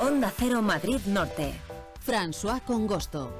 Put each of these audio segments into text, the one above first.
Onda Cero Madrid Norte. François Congosto.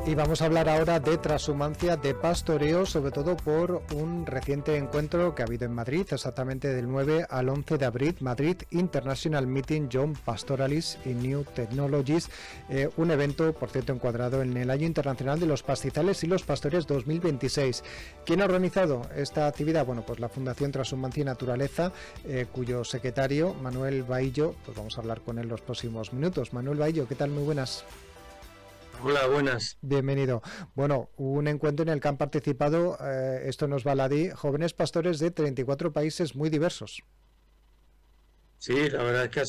Y vamos a hablar ahora de transhumancia, de pastoreo, sobre todo por un reciente encuentro que ha habido en Madrid, exactamente del 9 al 11 de abril, Madrid International Meeting Young Pastoralists in New Technologies, un evento, por cierto, encuadrado en el Año Internacional de los Pastizales y los Pastores 2026. ¿Quién ha organizado esta actividad? Bueno, pues la Fundación Transhumancia y Naturaleza, cuyo secretario, Manuel Bahillo, pues vamos a hablar con él los próximos minutos. Manuel Bahillo, ¿qué tal? Muy buenas. Hola, buenas. Bienvenido. Bueno, un encuentro en el que han participado, esto nos baladí, jóvenes pastores de 34 países muy diversos. Sí, la verdad es que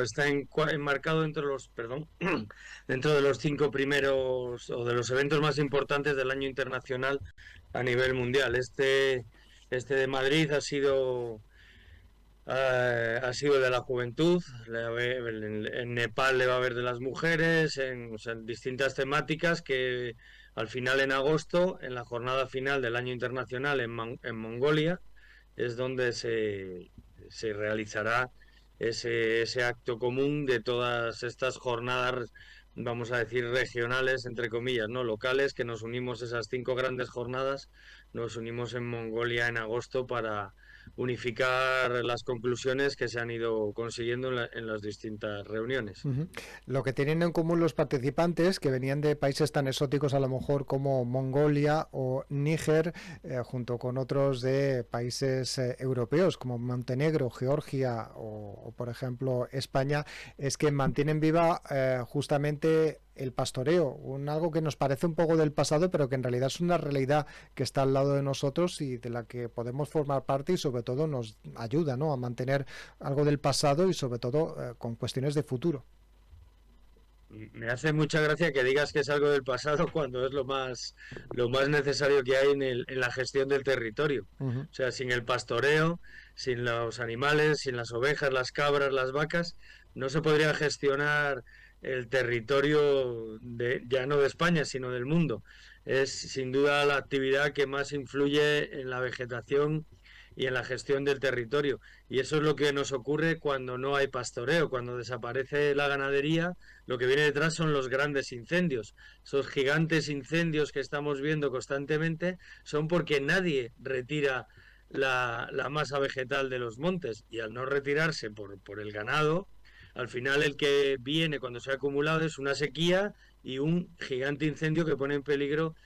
está enmarcado dentro de los 5 primeros o de los eventos más importantes del año internacional a nivel mundial. Este de Madrid ha sido de la juventud, en Nepal le va a haber de las mujeres, o sea, en distintas temáticas que al final en agosto, en la jornada final del año internacional en Mongolia, es donde se realizará ese acto común de todas estas jornadas, vamos a decir, regionales, entre comillas, no locales, que nos unimos esas 5 grandes jornadas, nos unimos en Mongolia en agosto para unificar las conclusiones que se han ido consiguiendo en las distintas reuniones. Uh-huh. Lo que tienen en común los participantes, que venían de países tan exóticos a lo mejor como Mongolia o Níger, junto con otros de países europeos como Montenegro, Georgia o por ejemplo España, es que mantienen viva justamente el pastoreo, algo que nos parece un poco del pasado, pero que en realidad es una realidad que está al lado de nosotros y de la que podemos formar parte y sobre todo nos ayuda, ¿no?, a mantener algo del pasado y sobre todo con cuestiones de futuro. Me hace mucha gracia que digas que es algo del pasado cuando es lo más necesario que hay en la gestión del territorio. Uh-huh. O sea, sin el pastoreo, sin los animales, sin las ovejas, las cabras, las vacas, no se podría gestionar el territorio ya no de España, sino del mundo. Es sin duda la actividad que más influye en la vegetación y en la gestión del territorio. Y eso es lo que nos ocurre cuando no hay pastoreo, cuando desaparece la ganadería. Lo que viene detrás son los grandes incendios. Esos gigantes incendios que estamos viendo constantemente son porque nadie retira la masa vegetal de los montes, y al no retirarse por el ganado, al final el que viene cuando se ha acumulado es una sequía y un gigante incendio que pone en peligro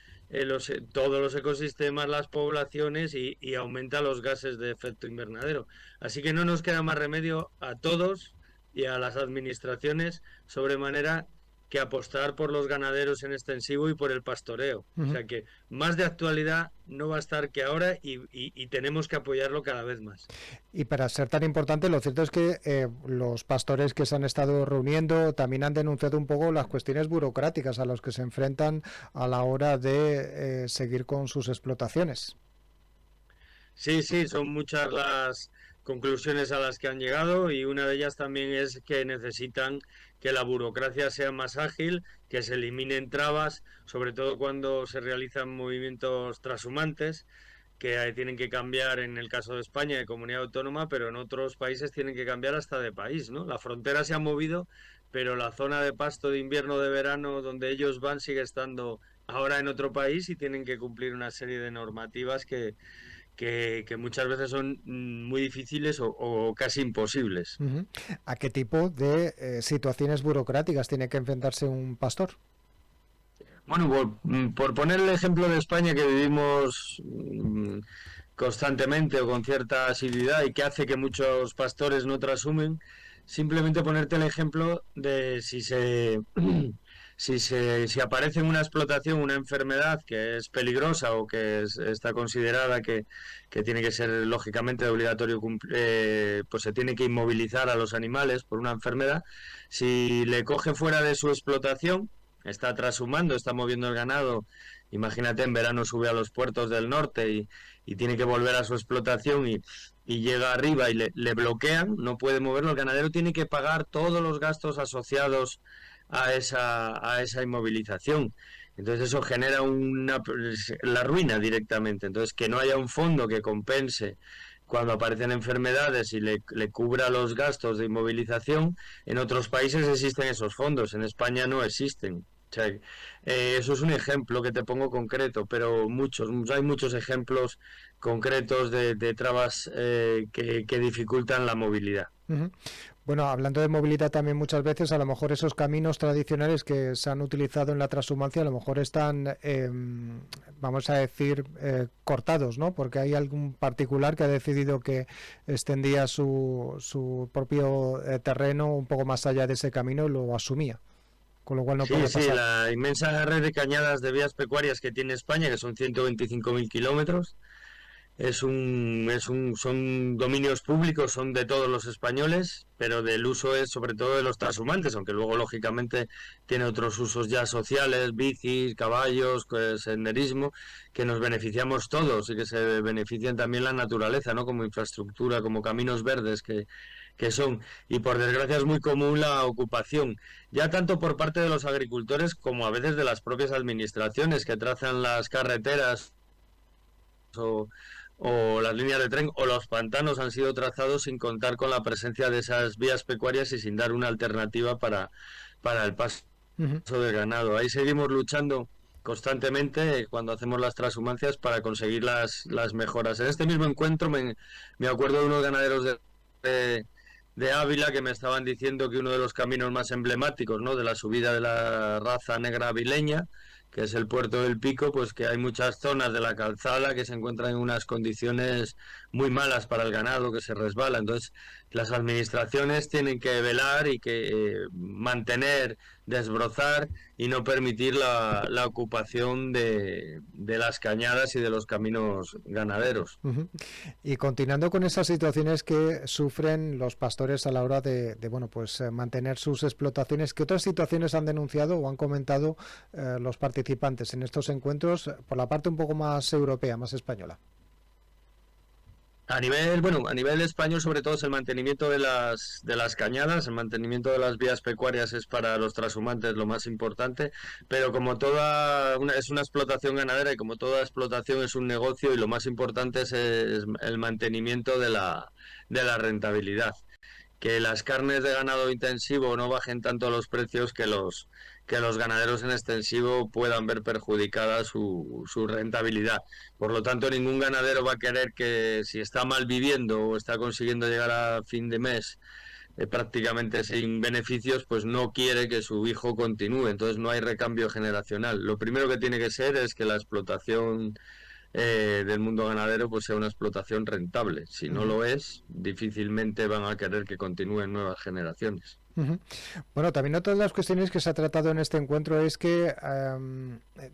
todos los ecosistemas, las poblaciones y aumenta los gases de efecto invernadero. Así que no nos queda más remedio a todos y a las administraciones sobremanera que apostar por los ganaderos en extensivo y por el pastoreo. Uh-huh. O sea que más de actualidad no va a estar que ahora y tenemos que apoyarlo cada vez más. Y para ser tan importante, lo cierto es que los pastores que se han estado reuniendo también han denunciado un poco las cuestiones burocráticas a las que se enfrentan a la hora de seguir con sus explotaciones. Sí, son muchas las conclusiones a las que han llegado, y una de ellas también es que necesitan que la burocracia sea más ágil, que se eliminen trabas, sobre todo cuando se realizan movimientos transhumantes, que tienen que cambiar en el caso de España de comunidad autónoma, pero en otros países tienen que cambiar hasta de país, ¿no? La frontera se ha movido, pero la zona de pasto de invierno, de verano, donde ellos van, sigue estando ahora en otro país y tienen que cumplir una serie de normativas que muchas veces son muy difíciles o casi imposibles. Uh-huh. ¿A qué tipo de situaciones burocráticas tiene que enfrentarse un pastor? Bueno, por poner el ejemplo de España, que vivimos constantemente o con cierta asiduidad y que hace que muchos pastores no trashumen, simplemente ponerte el ejemplo de si aparece en una explotación una enfermedad que es peligrosa o que está considerada que tiene que ser lógicamente obligatorio pues se tiene que inmovilizar a los animales por una enfermedad. Si le coge fuera de su explotación, está trashumando, está moviendo el ganado, imagínate, en verano sube a los puertos del norte y tiene que volver a su explotación y llega arriba y le bloquean, no puede moverlo, el ganadero tiene que pagar todos los gastos asociados a esa inmovilización. Entonces eso genera la ruina directamente. Entonces, que no haya un fondo que compense cuando aparecen enfermedades y le cubra los gastos de inmovilización. En otros países existen esos fondos, en España no existen. O sea, eso es un ejemplo que te pongo concreto, pero hay muchos ejemplos concretos de trabas que dificultan la movilidad. Ujú. Bueno, hablando de movilidad también muchas veces, a lo mejor esos caminos tradicionales que se han utilizado en la transhumancia a lo mejor están, vamos a decir, cortados, ¿no? Porque hay algún particular que ha decidido que extendía su propio terreno un poco más allá de ese camino y lo asumía, con lo cual no puede Sí, pasar. la inmensa red de cañadas de vías pecuarias que tiene España, que son 125.000 kilómetros, son dominios públicos, son de todos los españoles, pero del uso es sobre todo de los transhumantes, aunque luego lógicamente tiene otros usos ya sociales, bicis, caballos, senderismo, que nos beneficiamos todos y que se benefician también la naturaleza, ¿no? Como infraestructura, como caminos verdes que son. Y por desgracia es muy común la ocupación, ya tanto por parte de los agricultores como a veces de las propias administraciones que trazan las carreteras o, o las líneas de tren o los pantanos han sido trazados sin contar con la presencia de esas vías pecuarias y sin dar una alternativa para el paso Ujú. del ganado. Ahí seguimos luchando constantemente cuando hacemos las transhumancias para conseguir las mejoras. En este mismo encuentro me acuerdo de unos ganaderos de Ávila que me estaban diciendo que uno de los caminos más emblemáticos, ¿no?, de la subida de la raza negra avileña, que es el Puerto del Pico, pues que hay muchas zonas de la calzada que se encuentran en unas condiciones muy malas para el ganado, que se resbala. Entonces, las administraciones tienen que velar y que mantener, desbrozar y no permitir la ocupación de las cañadas y de los caminos ganaderos. Ujú. Y continuando con esas situaciones que sufren los pastores a la hora de, bueno, pues mantener sus explotaciones, ¿qué otras situaciones han denunciado o han comentado los participantes en estos encuentros por la parte un poco más europea, más española? A nivel español sobre todo es el mantenimiento de las cañadas, el mantenimiento de las vías pecuarias es para los trashumantes lo más importante, pero como es una explotación ganadera y como toda explotación es un negocio y lo más importante es el mantenimiento de la rentabilidad, que las carnes de ganado intensivo no bajen tanto los precios que los ganaderos en extensivo puedan ver perjudicada su rentabilidad. Por lo tanto, ningún ganadero va a querer que si está mal viviendo o está consiguiendo llegar a fin de mes prácticamente sin beneficios, pues no quiere que su hijo continúe. Entonces no hay recambio generacional. Lo primero que tiene que ser es que la explotación del mundo ganadero pues sea una explotación rentable. Si no Ujú. lo es, difícilmente van a querer que continúen nuevas generaciones. Ujú. Bueno, también otra de las cuestiones que se ha tratado en este encuentro es que,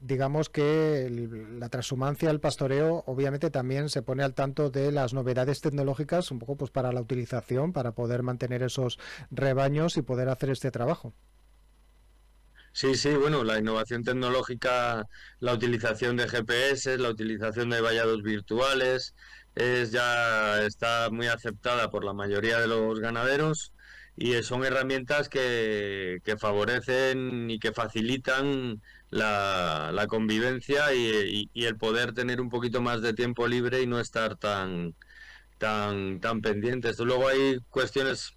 digamos que la transhumancia, el pastoreo, obviamente también se pone al tanto de las novedades tecnológicas, un poco pues para la utilización, para poder mantener esos rebaños y poder hacer este trabajo. Sí, sí, bueno, la innovación tecnológica, la utilización de GPS, la utilización de vallados virtuales, ya está muy aceptada por la mayoría de los ganaderos y son herramientas que favorecen y que facilitan la convivencia y el poder tener un poquito más de tiempo libre y no estar tan pendientes. Luego hay cuestiones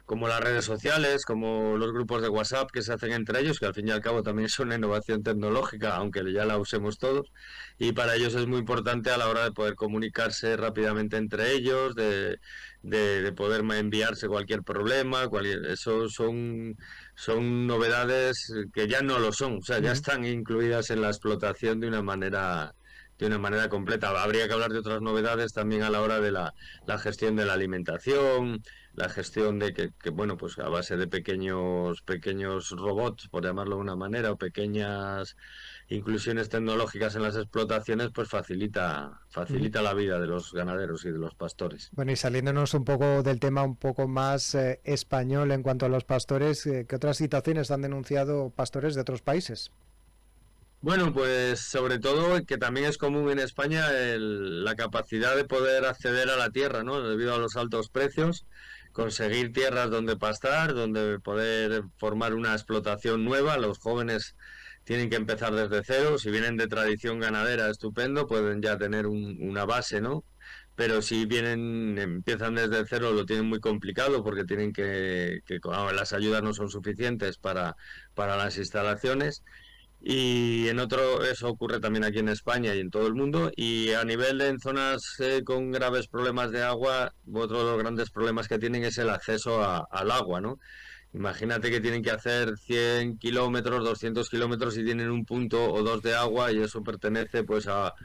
como las redes sociales, como los grupos de WhatsApp que se hacen entre ellos, que al fin y al cabo también son una innovación tecnológica, aunque ya la usemos todos, y para ellos es muy importante a la hora de poder comunicarse rápidamente entre ellos, de poder enviarse cualquier problema, eso son novedades que ya no lo son, o sea, ya Ujú. están incluidas en la explotación de una manera completa. Habría que hablar de otras novedades también a la hora de la gestión de la alimentación, la gestión de bueno, pues a base de pequeños robots, por llamarlo de una manera, o pequeñas inclusiones tecnológicas en las explotaciones, pues facilita, Ujú. facilita la vida de los ganaderos y de los pastores. Bueno, y saliéndonos un poco del tema un poco más español en cuanto a los pastores, ¿qué otras situaciones han denunciado pastores de otros países? Bueno, pues sobre todo que también es común en España la capacidad de poder acceder a la tierra, ¿no? Debido a los altos precios, conseguir tierras donde pastar, donde poder formar una explotación nueva. Los jóvenes tienen que empezar desde cero. Si vienen de tradición ganadera, estupendo, pueden ya tener una base, ¿no? pero si empiezan desde cero lo tienen muy complicado porque tienen las ayudas no son suficientes para las instalaciones. Y eso ocurre también aquí en España y en todo el mundo. Y a nivel de en zonas con graves problemas de agua, otro de los grandes problemas que tienen es el acceso al agua, ¿no? Imagínate que tienen que hacer 100 kilómetros, 200 kilómetros y tienen un punto o dos de agua y eso pertenece pues a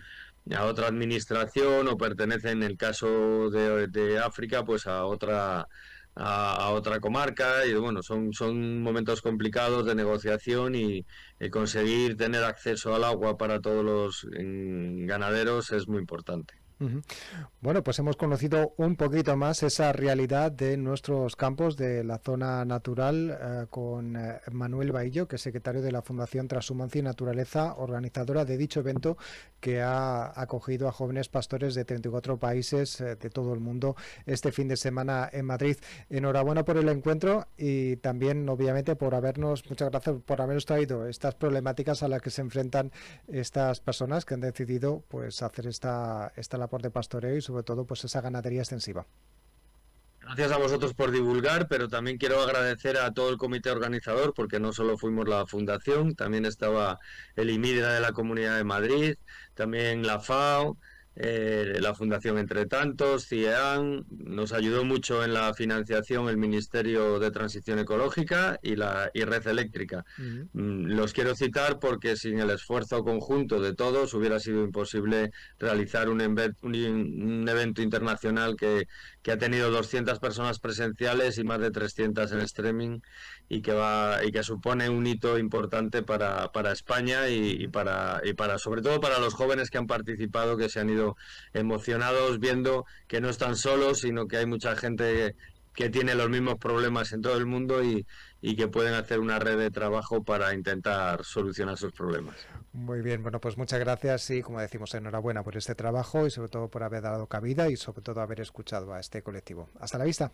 otra administración o pertenece en el caso de África pues a otra comarca y bueno, son momentos complicados de negociación y conseguir tener acceso al agua para todos los ganaderos es muy importante. Bueno, pues hemos conocido un poquito más esa realidad de nuestros campos, de la zona natural, con Manuel Baillo, que es secretario de la Fundación Transhumancia y Naturaleza, organizadora de dicho evento que ha acogido a jóvenes pastores de 34 países de todo el mundo este fin de semana en Madrid. Enhorabuena por el encuentro y también, obviamente, muchas gracias por habernos traído estas problemáticas a las que se enfrentan estas personas que han decidido pues hacer esta labor de pastoreo y sobre todo pues esa ganadería extensiva. Gracias a vosotros por divulgar, pero también quiero agradecer a todo el comité organizador, porque no solo fuimos la fundación, también estaba el IMIDRA de la Comunidad de Madrid, también la FAO, la Fundación Entre Tantos, CIEAN, nos ayudó mucho en la financiación el Ministerio de Transición Ecológica y Red Eléctrica. Los quiero citar porque sin el esfuerzo conjunto de todos hubiera sido imposible realizar un evento internacional que ha tenido 200 personas presenciales y más de 300 en streaming y que supone un hito importante para España y sobre todo para los jóvenes que han participado, que se han ido emocionados viendo que no están solos, sino que hay mucha gente que tiene los mismos problemas en todo el mundo y que pueden hacer una red de trabajo para intentar solucionar sus problemas. Muy bien, bueno, pues muchas gracias y, como decimos, enhorabuena por este trabajo y sobre todo por haber dado cabida y sobre todo haber escuchado a este colectivo. Hasta la vista.